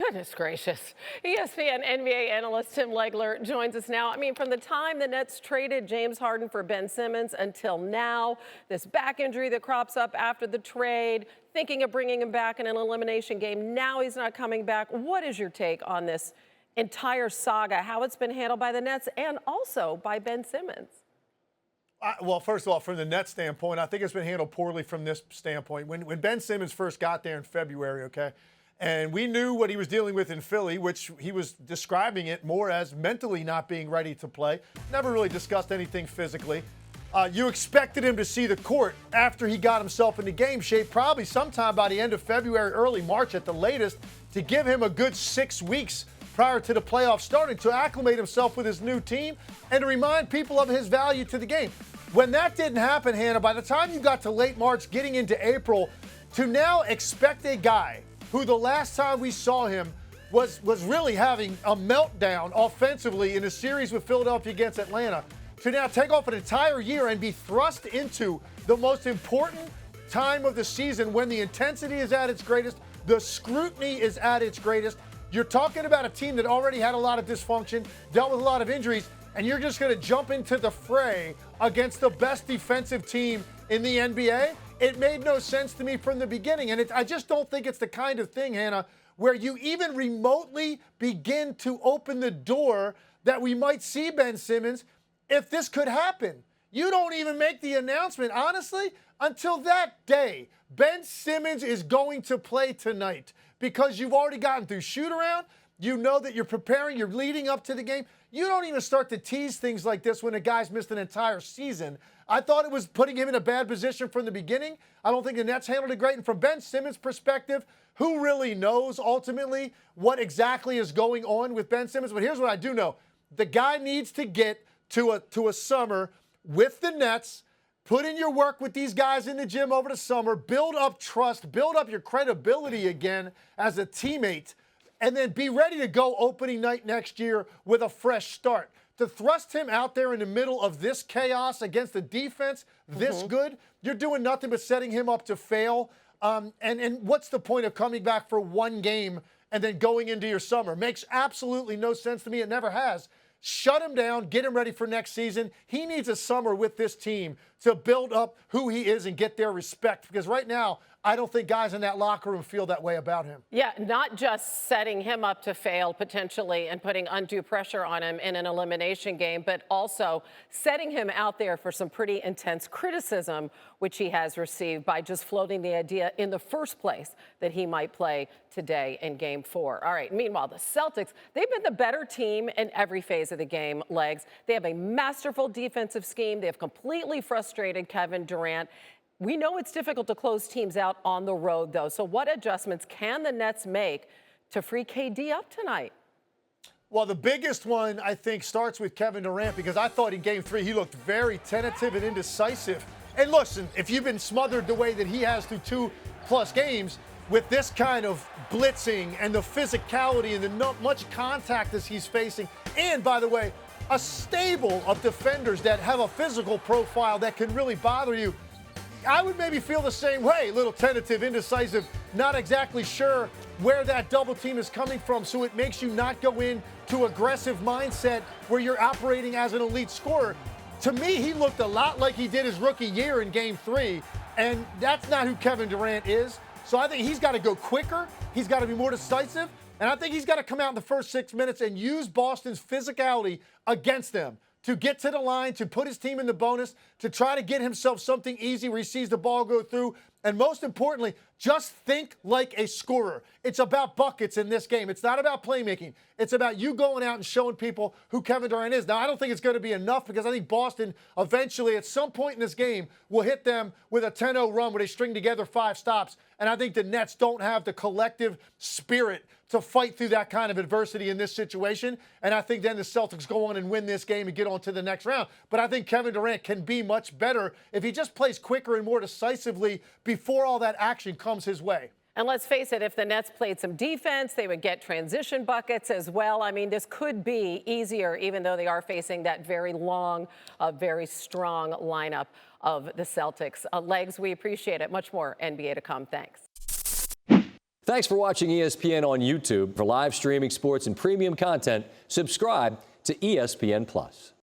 Goodness gracious. ESPN NBA analyst Tim Legler joins us now. I mean, from the time the Nets traded James Harden for Ben Simmons until now, this back injury that crops up after the trade, thinking of bringing him back in an elimination game. Now he's not coming back. What is your take on this entire saga, how it's been handled by the Nets and also by Ben Simmons? Well, first of all, from the Nets standpoint, I think it's been handled poorly from this standpoint. When Ben Simmons first got there in February, okay, and we knew what he was dealing with in Philly, which he was describing it more as mentally not being ready to play. Never really discussed anything physically. You expected him to see the court after he got himself into game shape, probably sometime by the end of February, early March at the latest, to give him a good 6 weeks prior to the playoffs starting to acclimate himself with his new team and to remind people of his value to the game. When that didn't happen, Hannah, by the time you got to late March, getting into April, to now expect a guy who the last time we saw him was really having a meltdown offensively in a series with Philadelphia against Atlanta, to now take off an entire year and be thrust into the most important time of the season when the intensity is at its greatest, the scrutiny is at its greatest. You're talking about a team that already had a lot of dysfunction, dealt with a lot of injuries, and you're just going to jump into the fray against the best defensive team in the NBA? It made no sense to me from the beginning. And I just don't think it's the kind of thing, Hannah, where you even remotely begin to open the door that we might see Ben Simmons if this could happen. You don't even make the announcement, honestly, until that day. Ben Simmons is going to play tonight because you've already gotten through shoot around. You know that you're preparing, you're leading up to the game. You don't even start to tease things like this when a guy's missed an entire season. I thought it was putting him in a bad position from the beginning. I don't think the Nets handled it great. And from Ben Simmons' perspective, who really knows ultimately what exactly is going on with Ben Simmons? But here's what I do know. The guy needs to get to a summer with the Nets. Put in your work with these guys in the gym over the summer. Build up trust. Build up your credibility again as a teammate. And then be ready to go opening night next year with a fresh start. To thrust him out there in the middle of this chaos against a defense this good, you're doing nothing but setting him up to fail. And what's the point of coming back for one game and then going into your summer? Makes absolutely no sense to me. It never has. Shut him down, get him ready for next season. He needs a summer with this team to build up who he is and get their respect. Because right now, I don't think guys in that locker room feel that way about him. Yeah, not just setting him up to fail potentially and putting undue pressure on him in an elimination game, but also setting him out there for some pretty intense criticism, which he has received by just floating the idea in the first place that he might play today in Game 4. All right, meanwhile, the Celtics, they've been the better team in every phase of the game, Legs. They have a masterful defensive scheme. They have completely frustrated Kevin Durant. We know it's difficult to close teams out on the road, though. So what adjustments can the Nets make to free KD up tonight? Well, the biggest one, I think, starts with Kevin Durant, because I thought in Game 3 he looked very tentative and indecisive. And listen, if you've been smothered the way that he has through 2+ games, with this kind of blitzing and the physicality and the much contact as he's facing, and by the way, a stable of defenders that have a physical profile that can really bother you, I would maybe feel the same way, a little tentative, indecisive, not exactly sure where that double team is coming from, so it makes you not go in to aggressive mindset where you're operating as an elite scorer. To me, he looked a lot like he did his rookie year in Game 3, and that's not who Kevin Durant is. So I think he's got to go quicker, he's got to be more decisive, and I think he's got to come out in the first 6 minutes and use Boston's physicality against them to get to the line, to put his team in the bonus, to try to get himself something easy where he sees the ball go through. And most importantly, just think like a scorer. It's about buckets in this game. It's not about playmaking. It's about you going out and showing people who Kevin Durant is. Now, I don't think it's going to be enough, because I think Boston eventually at some point in this game will hit them with a 10-0 run where they string together 5 stops. And I think the Nets don't have the collective spirit to fight through that kind of adversity in this situation. And I think then the Celtics go on and win this game and get on to the next round. But I think Kevin Durant can be much better if he just plays quicker and more decisively before all that action comes his way. And let's face it, if the Nets played some defense, they would get transition buckets as well. I mean, this could be easier, even though they are facing that very long, very strong lineup of the Celtics. Legs, we appreciate it. Much more NBA to come. Thanks. Thanks for watching ESPN on YouTube. For live streaming sports and premium content, subscribe to ESPN+.